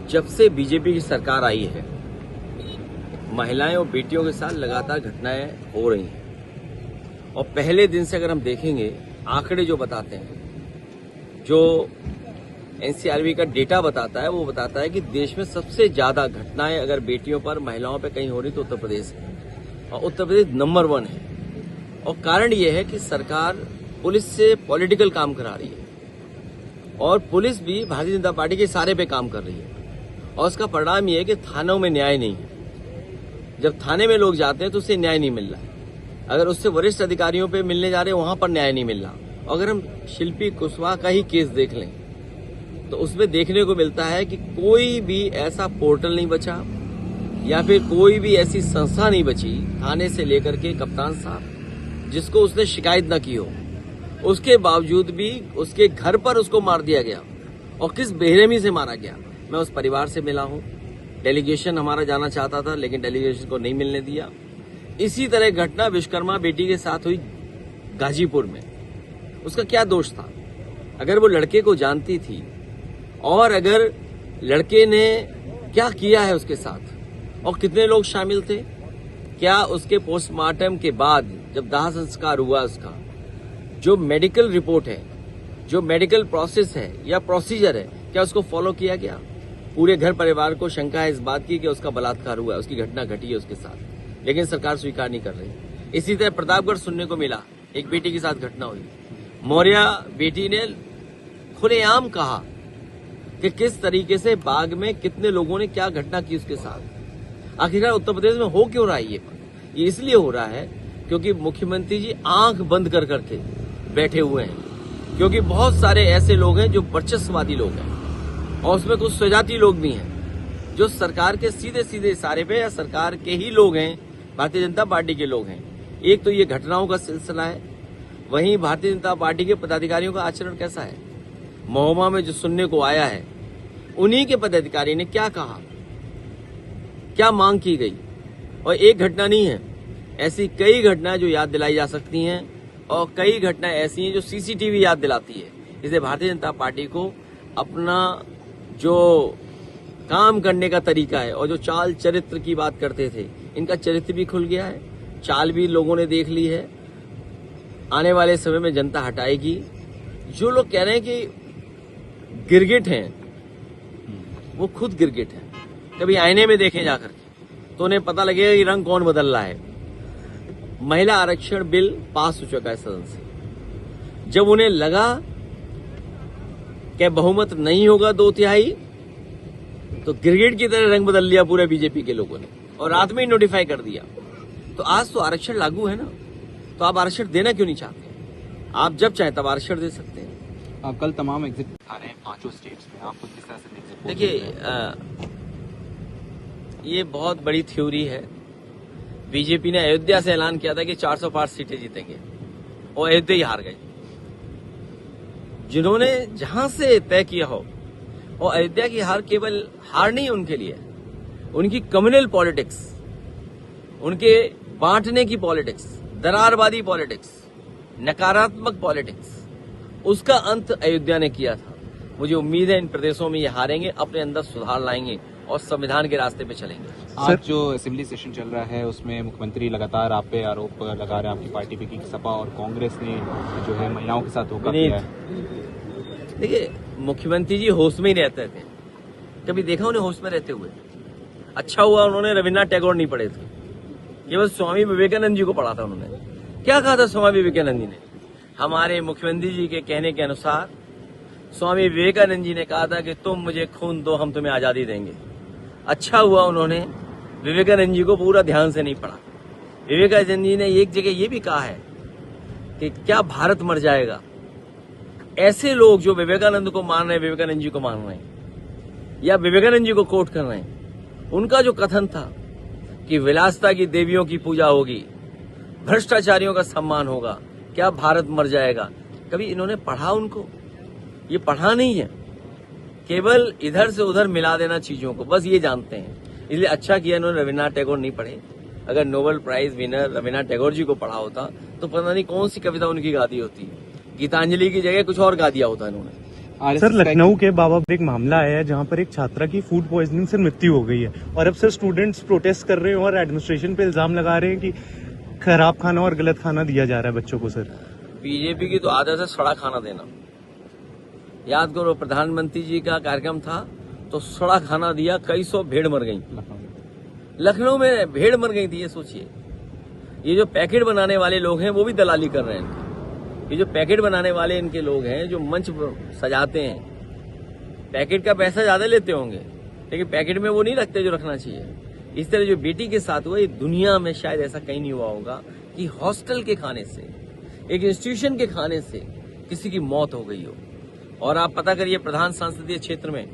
जब से बीजेपी की सरकार आई है, महिलाएं और बेटियों के साथ लगातार घटनाएं हो रही हैं। और पहले दिन से अगर हम देखेंगे, आंकड़े जो बताते हैं, जो एनसीआरबी का डेटा बताता है, वो बताता है कि देश में सबसे ज्यादा घटनाएं अगर बेटियों पर, महिलाओं पर कहीं हो रही तो उत्तर प्रदेश है, और उत्तर प्रदेश नंबर 1 है। और कारण ये है कि सरकार पुलिस से पॉलिटिकल काम करा रही है, और पुलिस भी भारतीय जनता पार्टी के इशारे पे काम कर रही है। और उसका परिणाम ये है कि थानों में न्याय नहीं है। जब थाने में लोग जाते हैं तो उससे न्याय नहीं मिल रहा है। अगर उससे वरिष्ठ अधिकारियों पे मिलने जा रहे हैं, वहां पर न्याय नहीं मिल रहा। अगर हम शिल्पी कुशवाहा का ही केस देख लें तो उसमें देखने को मिलता है कि कोई भी ऐसा पोर्टल नहीं बचा, या फिर कोई भी ऐसी संस्था नहीं बची, थाने से लेकर के कप्तान साहब, जिसको उसने शिकायत न की हो। उसके बावजूद भी उसके घर पर उसको मार दिया गया, और किस बेरहमी से मारा गया। मैं उस परिवार से मिला हूं, डेलीगेशन हमारा जाना चाहता था लेकिन डेलीगेशन को नहीं मिलने दिया। इसी तरह घटना विश्वकर्मा बेटी के साथ हुई गाजीपुर में। उसका क्या दोष था? अगर वो लड़के को जानती थी, और अगर लड़के ने क्या किया है उसके साथ, और कितने लोग शामिल थे, क्या उसके पोस्टमार्टम के बाद जब दाह संस्कार हुआ, उसका जो मेडिकल रिपोर्ट है, जो मेडिकल प्रोसेस है या प्रोसीजर है, क्या उसको फॉलो किया गया? पूरे घर परिवार को शंका है इस बात की कि उसका बलात्कार हुआ, उसकी घटना घटी है उसके साथ, लेकिन सरकार स्वीकार नहीं कर रही। इसी तरह प्रतापगढ़ सुनने को मिला, एक बेटी के साथ घटना हुई। मौर्या बेटी ने खुलेआम कहा कि किस तरीके से बाग में कितने लोगों ने क्या घटना की उसके साथ। आखिरकार उत्तर प्रदेश में हो क्यों रहा है ये इसलिए हो रहा है क्योंकि मुख्यमंत्री जी आंख बंद कर करके बैठे हुए हैं। क्योंकि बहुत सारे ऐसे लोग हैं जो वर्चस्ववादी लोग हैं, और उसमें कुछ स्वजाति लोग भी हैं जो सरकार के सीधे सीधे इशारे पे, या सरकार के ही लोग हैं, भारतीय जनता पार्टी के लोग हैं। एक तो ये घटनाओं का सिलसिला है, वहीं भारतीय जनता पार्टी के पदाधिकारियों का आचरण कैसा है। महोबा में जो सुनने को आया है, उन्हीं के पदाधिकारी ने क्या कहा, क्या मांग की गई। और एक घटना नहीं है, ऐसी कई घटनाएं जो याद दिलाई जा सकती हैं, और कई घटनाएं ऐसी हैं जो सीसीटीवी याद दिलाती है। इसलिए भारतीय जनता पार्टी को अपना जो काम करने का तरीका है, और जो चाल चरित्र की बात करते थे, इनका चरित्र भी खुल गया है, चाल भी लोगों ने देख ली है। आने वाले समय में जनता हटाएगी। जो लोग कह रहे हैं कि गिरगिट हैं, वो खुद गिरगिट हैं। कभी आईने में देखें जाकर के तो उन्हें पता लगेगा कि रंग कौन बदल रहा है। महिला आरक्षण बिल पास हो चुका है सदन से। जब उन्हें लगा कि बहुमत नहीं होगा 2/3, तो गिरगिट की तरह रंग बदल लिया पूरे बीजेपी के लोगों ने, और रात में ही नोटिफाई कर दिया। तो आज तो आरक्षण लागू है ना, तो आप आरक्षण देना क्यों नहीं चाहते? आप जब चाहें तब आरक्षण दे सकते हैं। आप कल तमाम एग्जिट आ रहे हैं 5 स्टेट्स में, आपको किस तरह से एग्जिट? देखिए, ये बहुत बड़ी थ्योरी है। बीजेपी ने अयोध्या से ऐलान किया था कि 405 सीटें जीतेंगे, और अयोध्या ही हार गए। जिन्होंने जहां से तय किया हो, और अयोध्या की हार केवल हार नहीं उनके लिए, उनकी कम्युनल पॉलिटिक्स, उनके बांटने की पॉलिटिक्स, दरारवादी पॉलिटिक्स, नकारात्मक पॉलिटिक्स, उसका अंत अयोध्या ने किया था। मुझे उम्मीद है इन प्रदेशों में ये हारेंगे, अपने अंदर सुधार लाएंगे और संविधान के रास्ते पे चलेंगे। आज जो असेंबली सेशन चल रहा है उसमें मुख्यमंत्री लगातार आप पे आरोप लगा रहे हैं आपकी पार्टी पे कि सपा और कांग्रेस ने जो है महिलाओं के साथ धोखा किया है। देखिए, मुख्यमंत्री जी होश में ही रहते थे। कभी देखा उन्हें होश में रहते हुए? अच्छा हुआ उन्होंने रविन्द्रनाथ टैगोर नहीं पढ़े थे, केवल स्वामी विवेकानंद जी को पढ़ा था। उन्होंने क्या कहा था स्वामी विवेकानंद जी ने? हमारे मुख्यमंत्री जी के कहने के अनुसार स्वामी विवेकानंद जी ने कहा था कि तुम मुझे खून दो, हम तुम्हें आजादी देंगे। अच्छा हुआ उन्होंने विवेकानंद जी को पूरा ध्यान से नहीं पढ़ा। विवेकानंद जी ने एक जगह ये भी कहा है कि क्या भारत मर जाएगा। ऐसे लोग जो विवेकानंद को मान रहे हैं, विवेकानंद जी को मान रहे हैं, या विवेकानंद जी को कोट कर रहे हैं, उनका जो कथन था कि विलासिता की देवियों की पूजा होगी, भ्रष्टाचारियों का सम्मान होगा, क्या भारत मर जाएगा, कभी इन्होंने पढ़ा? उनको ये पढ़ा नहीं है, केवल इधर से उधर मिला देना चीजों को, बस ये जानते हैं। इसलिए अच्छा किया इन्होंने रविन्द्रनाथ टैगोर नहीं पढ़े। अगर Nobel prize winner Rabindranath Tagore ji को पढ़ा होता तो पता नहीं कौन सी कविता उनकी गा दी होती। गीतांजलि की जगह कुछ और गा दिया होता इन्होंने। सर, लखनऊ के बाबा पर एक मामला आया है जहां पर एक छात्रा की फूड पॉइजनिंग से मृत्यु हो गई है और अब सर स्टूडेंट्स प्रोटेस्ट कर रहे हैं और एडमिनिस्ट्रेशन पे इल्जाम लगा रहे हैं कि खराब खाना और गलत खाना दिया जा रहा है बच्चों को। सर, बीजेपी की तो आदत है सड़ा खाना देना। याद करो, प्रधानमंत्री जी का कार्यक्रम था तो सड़ा खाना दिया, कई सौ भेड़ मर गई। लखनऊ में भेड़ मर गई थी, ये सोचिए। ये जो पैकेट बनाने वाले लोग हैं वो भी दलाली कर रहे हैं। ये जो पैकेट बनाने वाले इनके लोग हैं जो मंच सजाते हैं, पैकेट का पैसा ज्यादा लेते होंगे लेकिन पैकेट में वो नहीं रखते जो रखना चाहिए। इस तरह जो बेटी के साथ हुआ, ये दुनिया में शायद ऐसा कहीं नहीं हुआ होगा कि हॉस्टल के खाने से, एक इंस्टीट्यूशन के खाने से किसी की मौत हो गई हो। और आप पता करिए, प्रधान संसदीय क्षेत्र में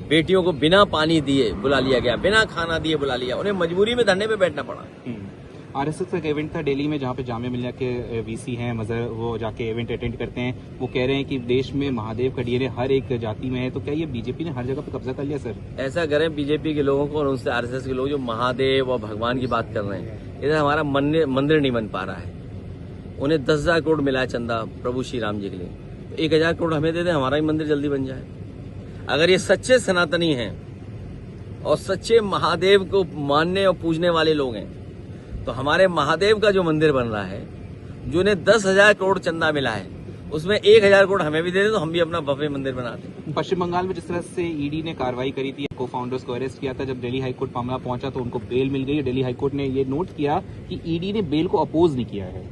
बेटियों को बिना पानी दिए बुला लिया गया, बिना खाना दिए बुला लिया, उन्हें मजबूरी में धरने पे बैठना पड़ा। आरएसएस का एक इवेंट था दिल्ली में जहाँ पे जामिया मिल्लिया के वीसी हैं मजहर, वो जाके इवेंट अटेंड करते हैं। वो कह रहे हैं कि देश में महादेव का डीएनए हर एक जाति में है। तो क्या ये बीजेपी ने हर जगह पे कब्जा कर लिया सर? ऐसा करें बीजेपी के लोगों को और उनसे आरएसएस के लोग जो महादेव और भगवान की बात कर रहे हैं, इधर हमारा मंदिर नहीं बन पा रहा है। उन्हें 10,000 करोड़ मिला है चंदा प्रभु श्री राम जी के लिए, तो 1,000 करोड़ हमें दे दें, हमारा ही मंदिर जल्दी बन जाए। अगर ये सच्चे सनातनी हैं और सच्चे महादेव को मानने और पूजने वाले लोग हैं, तो हमारे महादेव का जो मंदिर बन रहा है, जो उन्हें 10,000 करोड़ चंदा मिला है, उसमें 1,000 करोड़ हमें भी दे दें तो हम भी अपना भव्य मंदिर बना दें। पश्चिम बंगाल में जिस तरह से ईडी ने कार्रवाई करी थी, को फाउंडर्स को अरेस्ट किया था, जब दिल्ली हाईकोर्ट मामला पहुंचा तो उनको बेल मिल गई। दिल्ली हाईकोर्ट ने ये नोट किया कि ईडी ने बेल को अपोज नहीं किया है।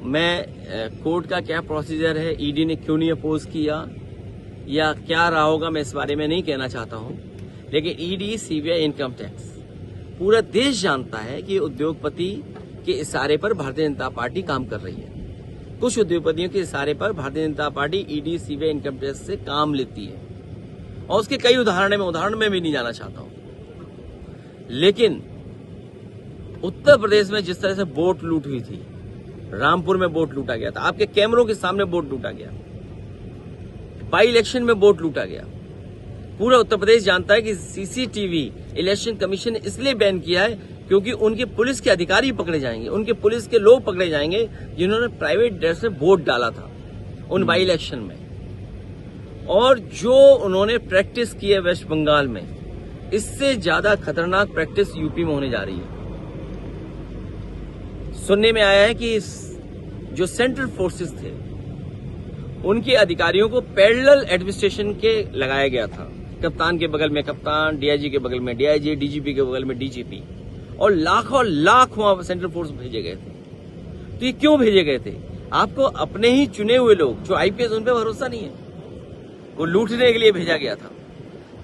मैं कोर्ट का क्या प्रोसीजर है, ईडी ने क्यों नहीं अपोज किया या क्या रहा होगा, मैं इस बारे में नहीं कहना चाहता हूं। लेकिन ईडी, सीबीआई, इनकम टैक्स, पूरा देश जानता है कि उद्योगपति के इशारे पर भारतीय जनता पार्टी काम कर रही है। कुछ उद्योगपतियों के इशारे पर Bharatiya Janata party ED, CBI, income tax से काम लेती है और उसके कई उदाहरण में भी नहीं जाना चाहता हूं। लेकिन उत्तर प्रदेश में जिस तरह से बोट लूट हुई थी, रामपुर में बोट लूटा गया था, आपके कैमरों के सामने बोट लूटा गया, बाई इलेक्शन में बोट लूटा गया। पूरा उत्तर प्रदेश जानता है कि सीसीटीवी इलेक्शन कमीशन ने इसलिए बैन किया है क्योंकि उनके पुलिस के अधिकारी पकड़े जाएंगे, उनके पुलिस के लोग पकड़े जाएंगे जिन्होंने प्राइवेट ड्रेस में वोट डाला था उन बाई इलेक्शन में। और जो उन्होंने प्रैक्टिस की है वेस्ट बंगाल में, इससे ज्यादा खतरनाक प्रैक्टिस यूपी में होने जा रही है। सुनने में आया है कि जो सेंट्रल फोर्सेस थे उनके अधिकारियों को पैरेलल एडमिनिस्ट्रेशन के लगाया गया था। कप्तान के बगल में कप्तान, डीआईजी के बगल में डीआईजी, डीजीपी के बगल में डीजीपी, और लाखों लाख वहां सेंट्रल फोर्स भेजे गए थे। तो ये क्यों भेजे गए थे? आपको अपने ही चुने हुए लोग जो आईपीएस, उन पे भरोसा नहीं है, वो लूटने के लिए भेजा गया था।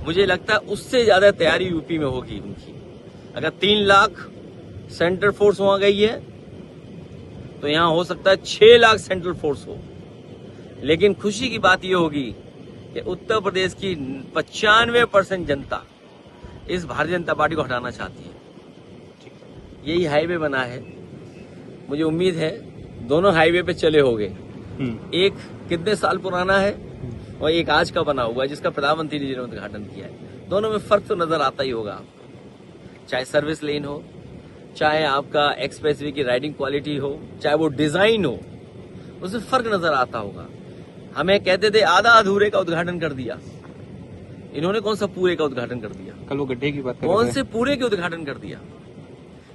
मुझे लगता है उससे ज्यादा तैयारी यूपी में होगी उनकी। अगर 3 लाख सेंट्रल फोर्स वहां गई है तो यहां हो सकता है 6 लाख सेंट्रल फोर्स हो। लेकिन खुशी की बात यह होगी कि उत्तर प्रदेश की 95% जनता इस भारतीय जनता पार्टी को हटाना चाहती है। यही हाईवे बना है, मुझे उम्मीद है दोनों हाईवे पे चले होंगे। एक कितने साल पुराना है और एक आज का बना हुआ है जिसका प्रधानमंत्री जी ने उद्घाटन किया है। दोनों में फर्क तो नजर आता ही होगा आपको, चाहे सर्विस लेन हो, चाहे आपका एक्सप्रेसवे की राइडिंग क्वालिटी हो, चाहे वो डिजाइन हो, उसमें फर्क नजर आता होगा। हमें कहते थे आधा अधूरे का उद्घाटन कर दिया, इन्होंने कौन सा पूरे का उद्घाटन कर दिया? कल वो गड्ढे की बात कर कौन से पूरे के उद्घाटन कर दिया?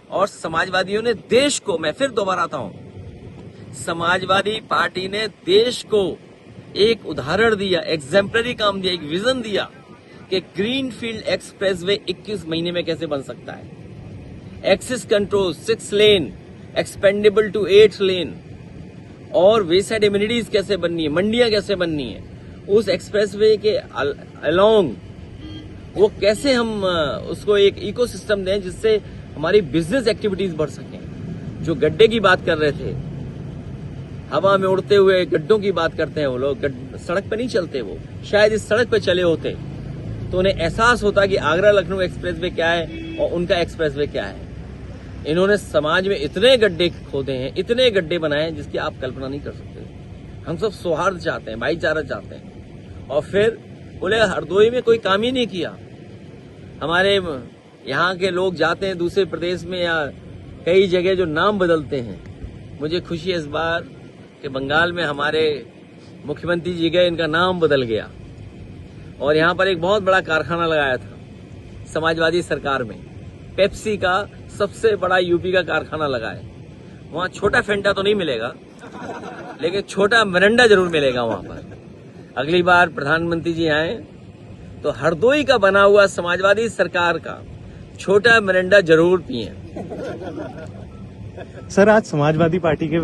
और समाजवादियों ने देश को, मैं फिर दोबारा आता हूं, समाजवादी पार्टी ने देश को एक उदाहरण दिया, एग्जेम्पलरी काम दिया, एक विजन दिया कि ग्रीनफील्ड एक्सप्रेसवे 21 महीने में कैसे बन सकता है। Access control 6 lane expandable to 8 lane, और वे साइड एमिनिटीज कैसे बननी है, मंडियां कैसे बननी है, उस एक्सप्रेसवे के अलोंग वो कैसे हम उसको एक इकोसिस्टम दें जिससे हमारी बिजनेस एक्टिविटीज बढ़ सकें। जो गड्ढे की बात कर रहे थे, हवा में उड़ते हुए गड्ढों की बात करते हैं वो लोग, सड़क पे नहीं चलते वो। शायद इस सड़क पे चले होते तो उन्हें एहसास होता कि आगरा लखनऊ एक्सप्रेसवे क्या है और उनका एक्सप्रेसवे क्या है। इन्होंने समाज में इतने गड्ढे खोदे हैं, इतने गड्ढे बनाए हैं जिसकी आप कल्पना नहीं कर सकते। हम सब सौहार्द चाहते हैं, भाईचारा चाहते हैं, और फिर बोले हरदोई में कोई काम ही नहीं किया। हमारे यहाँ के लोग जाते हैं दूसरे प्रदेश में या कई जगह जो नाम बदलते हैं। मुझे खुशी है इस बार कि बंगाल में हमारे मुख्यमंत्री जी गए, इनका नाम बदल गया और यहाँ पर एक बहुत बड़ा कारखाना लगाया था समाजवादी सरकार में। पेप्सी का सबसे बड़ा यूपी का कारखाना लगा है। वहाँ छोटा फेंटा तो नहीं मिलेगा, लेकिन छोटा मिरिंडा जरूर मिलेगा वहाँ पर। अगली बार प्रधानमंत्री जी आए तो हरदोई का बना हुआ समाजवादी सरकार का छोटा मिरिंडा जरूर पिए। सर आज समाजवादी पार्टी के